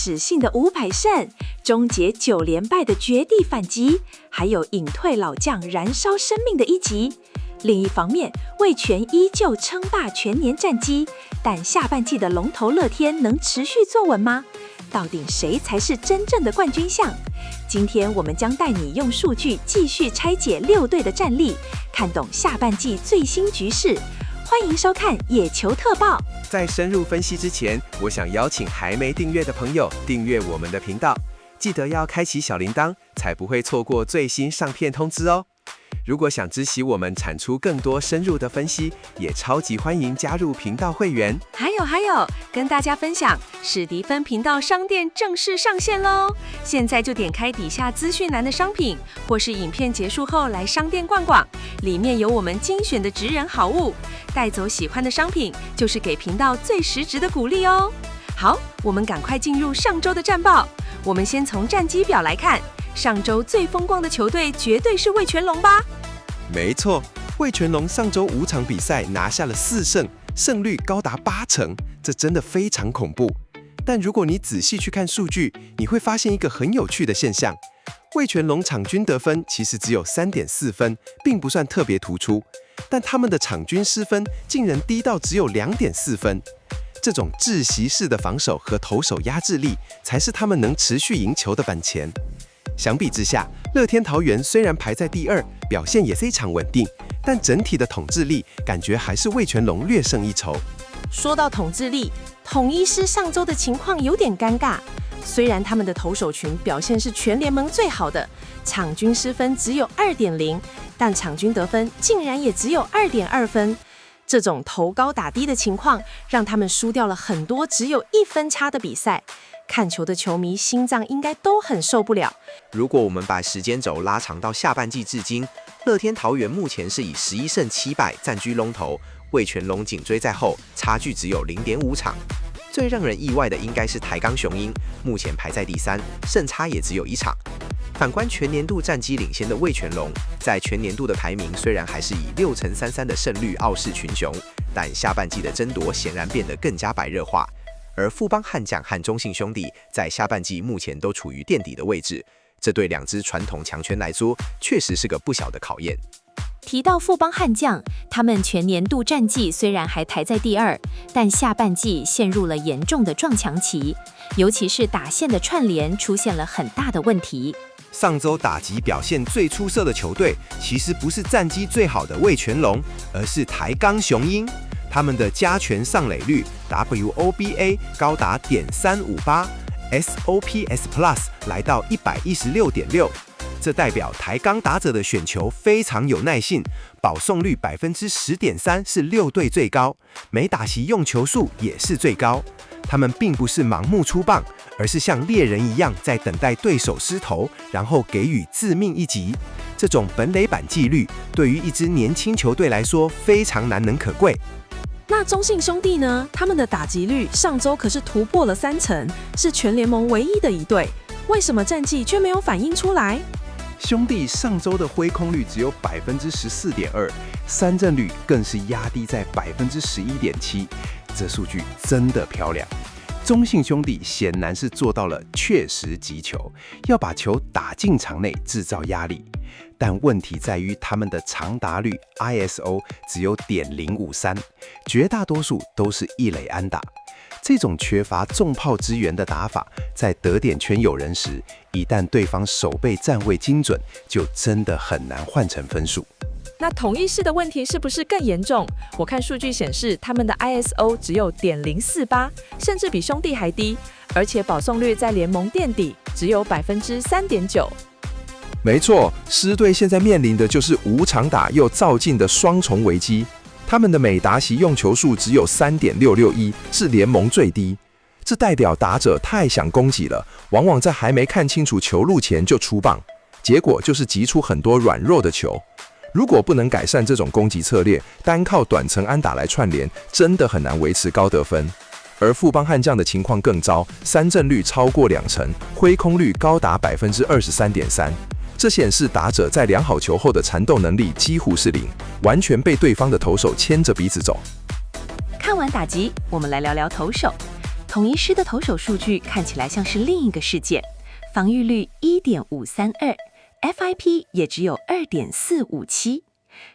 史性的500勝，終結9連敗的絕地反擊，還有隱退老將燃燒生命的一擊。另一方面，味全依舊稱霸全年戰績，但下半季的龍頭樂天能持續坐穩嗎？到底誰才是真正的冠軍相？今天我們將帶你用數據繼續拆解6隊的戰力，看懂下半季最新局勢。歡迎收看野球特報。在深入分析之前，我想邀請還沒訂閱的朋友訂閱我們的頻道，記得要開啟小鈴鐺，才不會錯過最新上片通知哦。如果想知悉我們產出更多深入的分析，也超級歡迎加入頻道會員。還有，跟大家分享，史迪芬頻道商店正式上線嘍！現在就點開底下資訊欄的商品，或是影片結束後來商店逛逛，裡面有我們精選的職人好物，帶走喜歡的商品，就是給頻道最實質的鼓勵哦。好，我們趕快進入上周的戰報。我們先從戰績表來看，上周最風光的球隊絕對是味全龍吧？沒錯，味全龍上周5場比賽拿下了4勝，勝率高達80%，這真的非常恐怖。但如果你仔細去看數據，你會發現一個很有趣的現象：味全龍場均得分其實只有3.4分，並不算特別突出，但他們的場均失分竟然低到只有2.4分。這種窒息式的防守和投手壓制力，才是他們能持續贏球的本錢。相比之下，樂天桃猿雖然排在第2，表現也非常穩定，但整體的統治力感覺還是味全龍略勝一籌。說到統治力，統一獅上周的情況有點尷尬。雖然他們的投手群表現是全聯盟最好的，場均失分只有2.0，但場均得分竟然也只有2.2分。這種投高打低的情況，讓他們輸掉了很多只有1分差的比賽。看球的球迷心臟應該都很受不了。如果我們把時間軸拉長到下半季至今，樂天桃猿目前是以11勝7敗暫居龍頭，味全龍緊追在後，差距只有0.5場。最讓人意外的應該是台鋼雄鷹，目前排在第3，勝差也只有1場。反觀全年度戰績領先的味全龍，在全年度的排名雖然還是以6.33%的勝率傲視群雄，但下半季的爭奪顯然變得更加白熱化。而富邦悍將和中信兄弟在下半季目前都處於墊底的位置，這對2支傳統強權來說，確實是個不小的考驗。提到富邦悍將，他們全年度戰績雖然還排在第2，但下半季陷入了嚴重的撞牆期，尤其是打線的串聯出現了很大的問題。上周打擊表現最出色的球隊，其實不是戰績最好的味全龍，而是台鋼雄鷹。他們的加權上壘率 WOBA 高達.358，SOPS Plus 來到116.6，這代表台鋼打者的選球非常有耐性，保送率10.3%是6隊最高，每打席用球數也是最高。他們並不是盲目出棒，而是像獵人一樣在等待對手失投，然後給予致命一擊。這種本壘板紀律對於一支年輕球隊來說非常難能可貴。那中信兄弟呢？他們的打擊率上周可是突破了3成，是全聯盟唯一的一隊。為什麼戰績卻沒有反映出來？兄弟上周的揮空率只有14.2%，三振率更是壓低在11.7%，這數據真的漂亮。中信兄弟顯然是做到了確實擊球，要把球打進場內制造壓力。但問題在於他們的長打率 ISO 只有.053，絕大多數都是一壘安打。這種缺乏重炮支援的打法，在得點圈有人時，一旦對方守備站位精準，就真的很難換成分數。那統一獅的問題是不是更嚴重？我看數據顯示，他們的 ISO 只有.048，甚至比兄弟還低，而且保送率在聯盟墊底，只有3.9%。沒錯，獅隊現在面臨的就是無長打又躁進的雙重危機。他們的每打席用球數只有3.661，是聯盟最低。這代表打者太想攻擊了，往往在還沒看清楚球路前就出棒，結果就是擊出很多軟弱的球。如果不能改善這種攻擊策略，單靠短程安打來串聯，真的很難維持高得分。而富邦悍將的情況更糟，三振率超過2成，揮空率高達23.3%。這顯示打者在量好球後的纏鬥能力幾乎是0，完全被對方的投手牽着鼻子走。看完打擊，我們來聊聊投手。統一獅的投手數據看起來像是另一個世界，防禦率1.532，FIP 也只有2.457，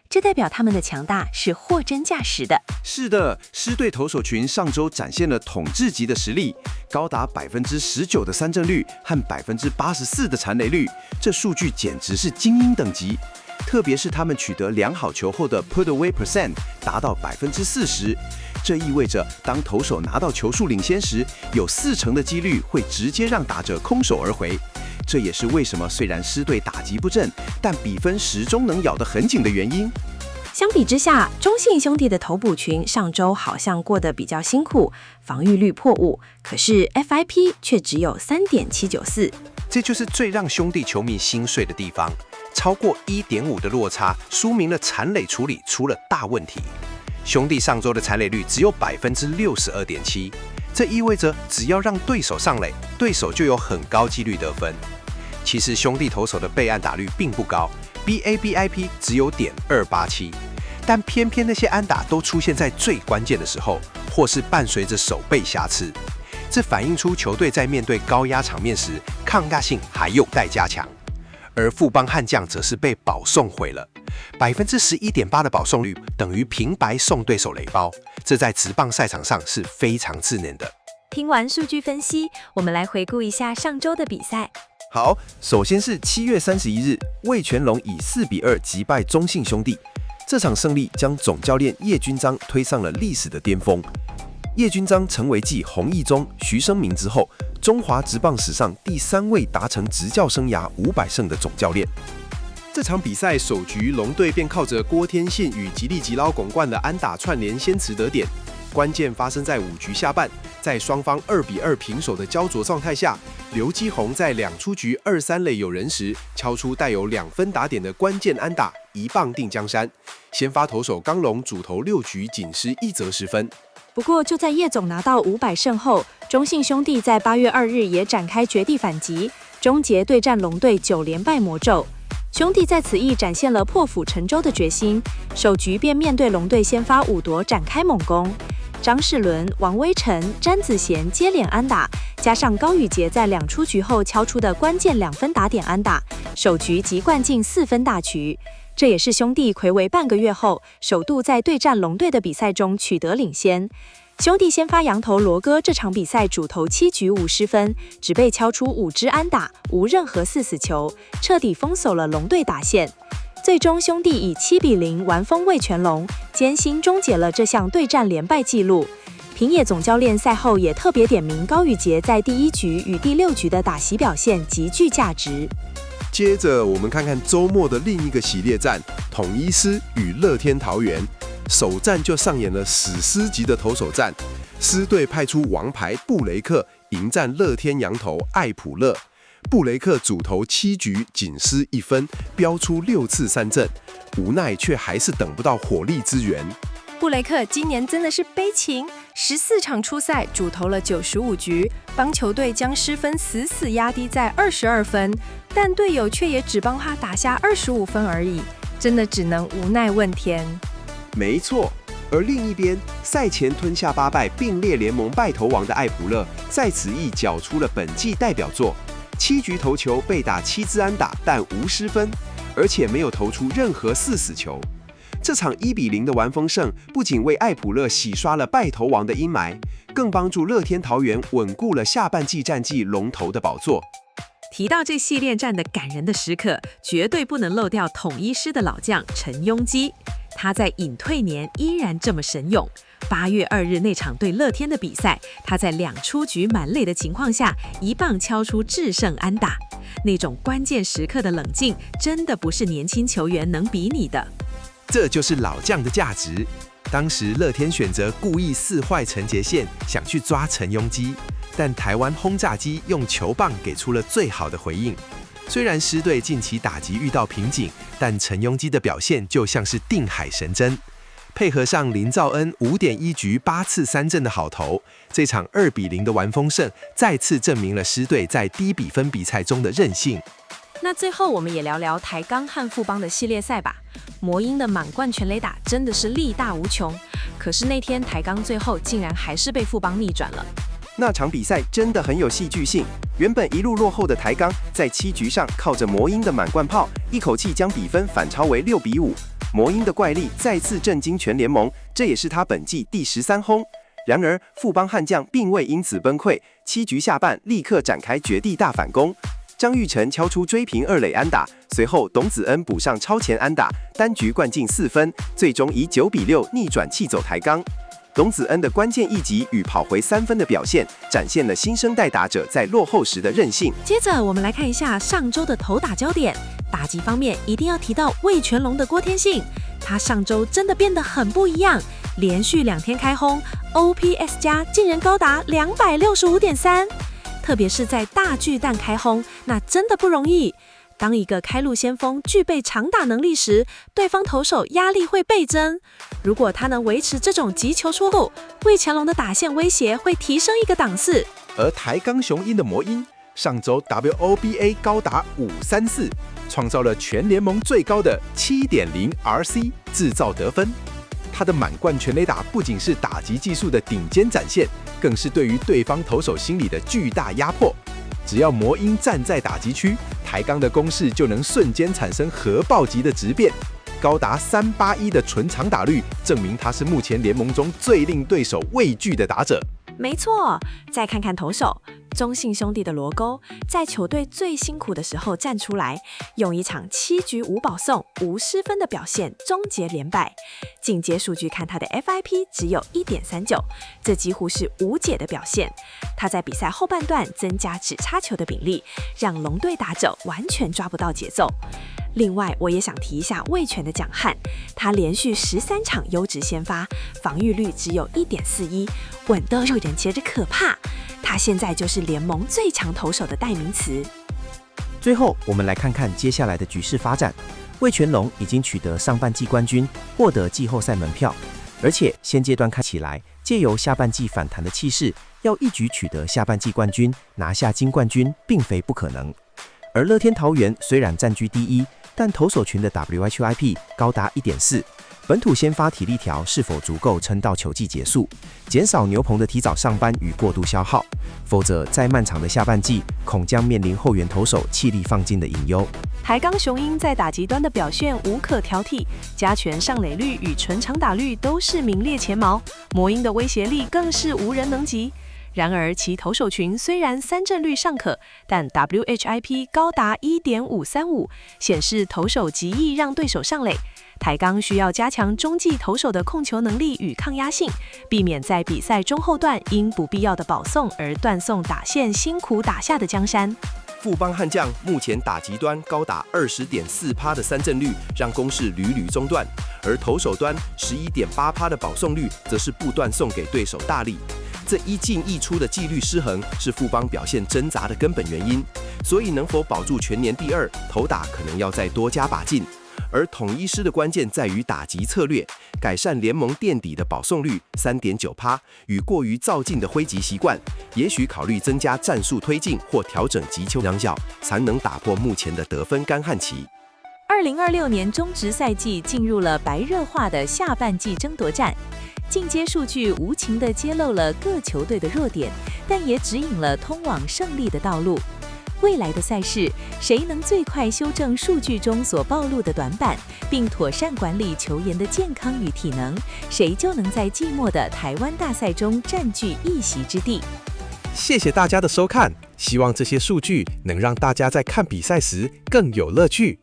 這代表他們的強大是貨真價實的。是的，獅隊投手群上周展現了統治級的實力，高達19%的三振率和84%的殘壘率，這數據簡直是精英等級。特別是他們取得良好球後的 put away percent 達到40%，這意味着當投手拿到球數領先時，有40%的幾率會直接讓打者空手而回。這也是為什麼雖然獅隊打擊不振，但比分始終能咬得很緊的原因。相比之下，中信兄弟的投捕群上周好像過得比較辛苦，防禦率破5，可是 FIP 卻只有3.794。這就是最讓兄弟球迷心碎的地方。超過1.5的落差，說明了殘壘處理出了大問題。兄弟上周的殘壘率只有62.7%，這意味着只要讓對手上壘，對手就有很高幾率得分。其實兄弟投手的被安打率並不高 ，BABIP 只有.287，但偏偏那些安打都出現在最關鍵的時候，或是伴隨着守備瑕疵。這反映出球隊在面對高壓場面時，抗壓性還有待加強。而富邦悍將則是被保送毀了，11.8%的保送率等於平白送對手壘包，這在職棒賽場上是非常致命的。聽完數據分析，我們來回顧一下上周的比賽。好，首先是7月31日，味全龍以4-2擊敗中信兄弟，這場勝利將總教練葉君璋推上了歷史的巔峰。葉君璋成為繼洪義中、徐生明之後，中華職棒史上第3位達成執教生涯500勝的總教練。這場比賽首局，龍隊便靠着郭天信與吉力吉撈鞏冠的安打串聯先馳得點。關鍵發生在5局下半，在雙方2-2平手的焦灼狀態下，劉基鴻在2出局2-3壘有人時，敲出帶有2分打點的關鍵安打，1棒定江山。先發投手剛龍主投6局僅失1責10分。不過，就在葉總拿到500勝後，中信兄弟在8月2日也展開絕地反擊，終結對戰龍隊9連敗魔咒。兄弟在此役展現了破釜沉舟的決心，首局便面對龍隊先發5奪展開猛攻，張世倫、王威晨、詹子賢接連安打，加上高宇杰在2出局後敲出的關鍵2分打點安打，首局即灌進4分大局。這也是兄弟睽違半個月後，首度在對戰龍隊的比賽中取得領先。兄弟先發洋投羅哥這場比賽主投7局5失分，只被敲出5支安打，無任何4死球，徹底封鎖了龍隊打線。最終兄弟以7-0完封味全龍，艱辛終結了這項對戰連敗紀錄。平野總教練賽後也特別點名高宇杰在第1局與第6局的打席表現極具價值。接着我們看看周末的另一個系列戰，統一獅與樂天桃園。首戰就上演了史詩級的投手戰，獅隊派出王牌布雷克迎戰樂天洋投艾普勒。布雷克主投7局僅失1分，飆出6次三振，無奈卻還是等不到火力支援。布雷克今年真的是悲情，14場出賽主投了95局，幫球隊將失分死死壓低在22分，但隊友卻也只幫他打下25分而已，真的只能無奈問天。沒錯，而另一邊，賽前吞下8敗並列聯盟敗投王的艾普勒，在此役繳出了本季代表作，7局投球被打7支安打，但無失分，而且沒有投出任何4死球。這場1-0的完封勝，不僅為艾普勒洗刷了敗投王的陰霾，更幫助樂天桃園穩固了下半季戰績龍頭的寶座。提到這系列戰的感人的時刻，絕對不能漏掉統一獅的老將陳鏞基。他在隱退年依然這麼神勇。8月2日那場對樂天的比賽，他在2出局滿壘的情況下，1棒敲出致勝安打。那種關鍵時刻的冷靜，真的不是年輕球員能比擬的。這就是老將的價值。當時樂天選擇故意4壞陳傑憲，想去抓陳鏞基，但台灣轟炸機用球棒給出了最好的回應。雖然獅隊近期打擊遇到瓶頸，但陳鏞基的表現就像是定海神針，配合上林兆恩5.1局8次三振的好投，這場2-0的完封勝，再次證明了獅隊在低比分比賽中的韌性。那最後我們也聊聊台鋼和富邦的系列賽吧。魔鷹的滿貫全壘打真的是力大無窮，可是那天台鋼最後竟然還是被富邦逆轉了。那場比賽真的很有戲劇性。原本一路落後的台鋼，在7局上靠着魔鷹的滿貫炮，一口氣將比分反超為6-5。魔鷹的怪力再次震驚全聯盟，這也是他本季第13轟。然而，富邦悍將並未因此崩潰，7局下半立刻展開絕地大反攻。張育成敲出追平2壘安打，隨後董子恩補上超前安打，單局灌進4分，最終以9-6逆轉氣走台鋼。董子恩的關鍵一擊與跑回3分的表現，展現了新生代打者在落後時的韌性。接着，我們來看一下上周的投打焦点。打擊方面，一定要提到味全龍的郭天信，他上周真的變得很不一樣，連續2天開轟 ，OPS 加竟然高達265.3，特別是在大巨蛋開轟，那真的不容易。當一個開路先鋒具備長打能力時，對方投手壓力會倍增。如果他能維持這種擊球出路，味全龍的打線威脅會提升一個檔次。而台鋼雄鷹的魔鷹上周 WOBA 高達534，創造了全聯盟最高的7.0 RC 製造得分。他的滿貫全壘打不僅是打擊技術的頂尖展現，更是對於對方投手心理的巨大壓迫。只要魔鷹站在打擊區，台鋼的攻勢就能瞬間產生核爆級的質變，高達381的純長打率，證明他是目前聯盟中最令對手畏懼的打者。沒錯，再看看投手，中信兄弟的羅勾在球隊最辛苦的時候站出來，用一場7局無保送、無失分的表現終結連敗。進階數據看他的 FIP 只有 1.39， 這幾乎是無解的表現。他在比賽後半段增加指叉球的比例，讓龍隊打者完全抓不到節奏。另外，我也想提一下味全的蔣漢，他連續13場優質先發，防禦率只有 1.41， 穩得讓人覺得可怕。他現在就是聯盟最強投手的代名詞。最後，我們來看看接下來的局勢發展。味全龍已經取得上半季冠軍，獲得季後賽門票，而且現階段看起來，借由下半季反彈的氣勢，要一舉取得下半季冠軍，拿下金冠軍，並非不可能。而樂天桃猿雖然佔據第一，但投手群的 WHIP 高達 1.4， 本土先發體力條是否足夠撐到球季結束，減少牛棚的提早上班與過度消耗，否則在漫長的下半季，恐將面臨後援投手氣力放盡的隱憂。台鋼雄鷹在打擊端的表現無可挑剔，加權上壘率與純長打率都是名列前茅，魔鷹的威脅力更是無人能及。然而，其投手群雖然三振率尚可，但 WHIP 高達 1.535， 顯示投手極易讓對手上壘。台鋼需要加強中繼投手的控球能力與抗壓性，避免在比賽中後段因不必要的保送而斷送打線辛苦打下的江山。富邦悍將目前打擊端高達 20.4% 的三振率，讓攻勢屢屢中斷，而投手端 11.8% 的保送率，則是不斷送給對手大力。這一進一出的紀律失衡，是富邦表現掙扎的根本原因。所以能否保住全年第2，投打可能要再多加把勁。而統一獅的關鍵在於打擊策略，改善聯盟墊底的保送率 3.9% 與過於躁進的揮擊習慣，也許考慮增加戰術推進或調整擊球仰角，才能打破目前的得分乾旱期。2026年中職賽季進入了白熱化的下半季爭奪戰，進階數據無情地揭露了各球隊的弱點，但也指引了通往勝利的道路。未來的賽事，誰能最快修正數據中所暴露的短板，並妥善管理球員的健康與體能，誰就能在季末的台灣大賽中佔據一席之地。謝謝大家的收看，希望這些數據能讓大家在看比賽時更有樂趣。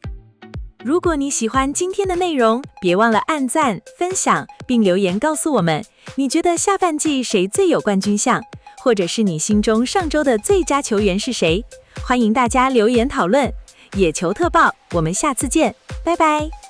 如果你喜歡今天的內容，別忘了按讚、分享，並留言告訴我們，你覺得下半季誰最有冠軍相，或者是你心中上周的最佳球員是誰？歡迎大家留言討論。野球特報，我們下次見，拜拜。